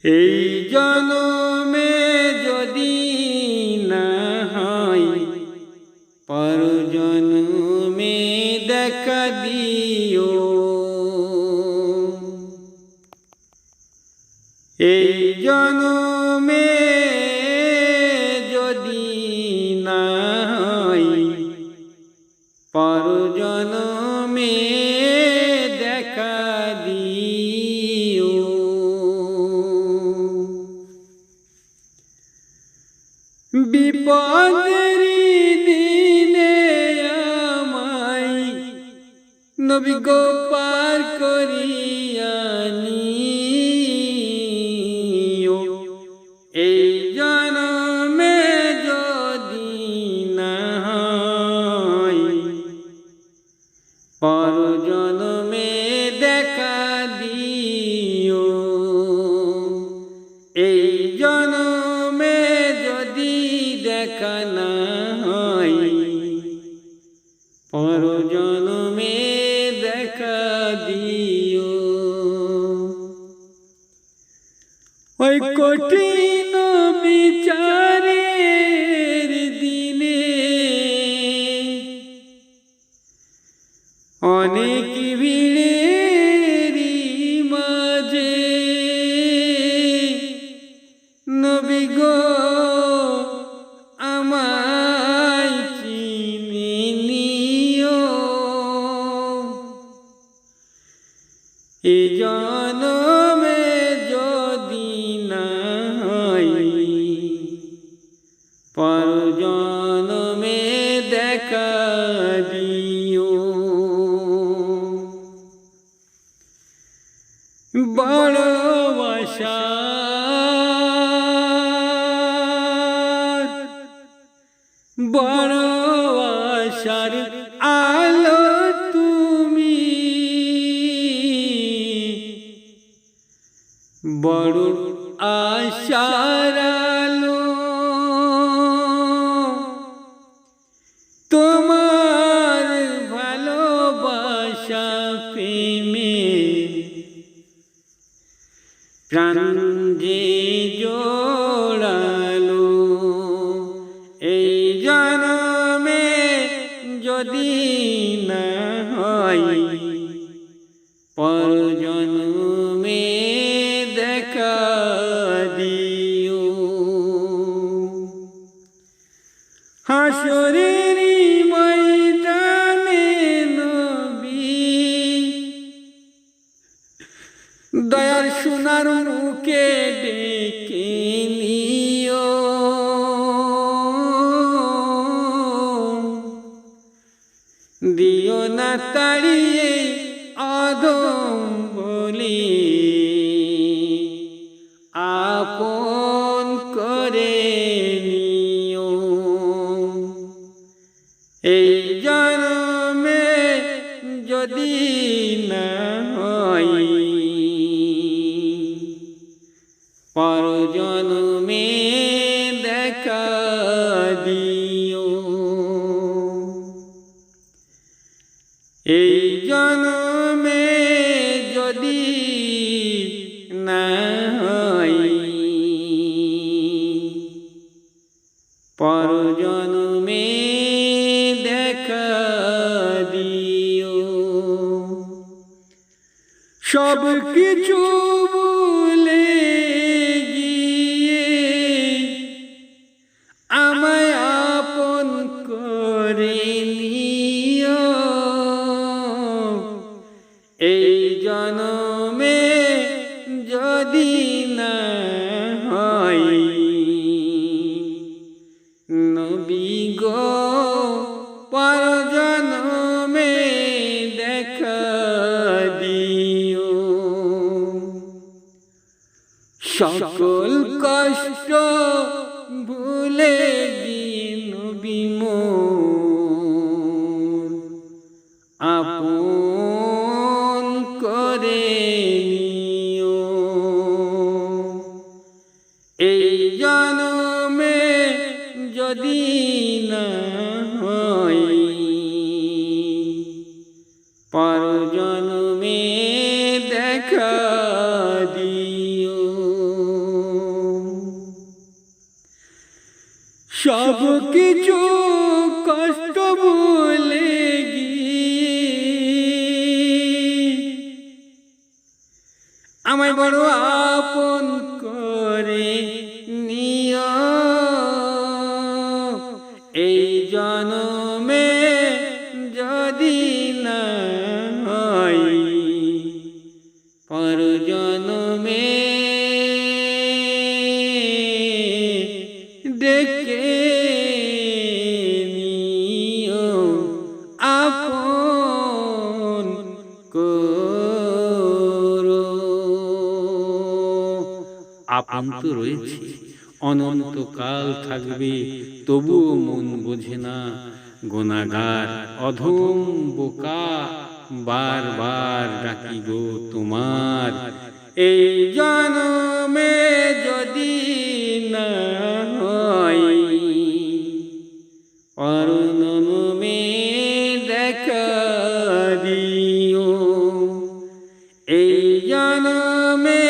এই জনমে যদি না হয় পর জনমে দেখা দিও। এই জনমে যদি না হয় পর জনমে দেখা দিও। বিপদের দিনে আমায় নবী গো পার করিয়া নিও। এই জনমে যদি না হয় পর জনমে দেখা দিও। এই জনমে যদি দেখা না হয় পর জনমে দেখা দিও। ওই কঠিন বিচারের দিনে অনেক ভিড়ের মাঝে নবী গো আমায় চিনে নিও। এ জনমে যদি না হয় পর জনমে দেখা দিও। বড় আশা বড় আশার আলো তুমি, বড় আশার আলো তোমার ভালোবাসা প্রেমে প্রাণ যে জোড়ালো। এই জনমে যদি না হয় পর জনমে দেখা দিও। হাসরের ময়দানে নবী দয়ার সোনার মুখে ডেকে নিও। দিও না তাড়িয়ে আদম বলি আপন করে নিও। এই জনমে যদি না হয় পর জনমে দেখা দিও। এই জনমে যদি না হয় পর জনমে দেখা দিও। সব কিছু ভুলে গিয়ে আমায় আপন করে নিও। এই জনমে যদি না হয় নবী গো পর জনমে দেখা দিও। সকল কষ্ট ভুলে গিয়ে নবী মোর আপন করে নিও। এই জনমে যদি না হয় পর জনমে দেখা দিও। সব কিছু কষ্ট ভুলে আমায় বড় আপন করে নিও। এই জন্মে যদি না হয়, পর জন্মে ডেকে নিও আপন করো। আপন তো রয়েছে, অনন্তকাল থাকবে, তবুও মন বোঝে না। গুনাহগার অধম বোকা, বারবার ডাকি গো তোমার। এই জন্মে যদি না হয়, পর জন্মে দেখা দিও। এই জন্মে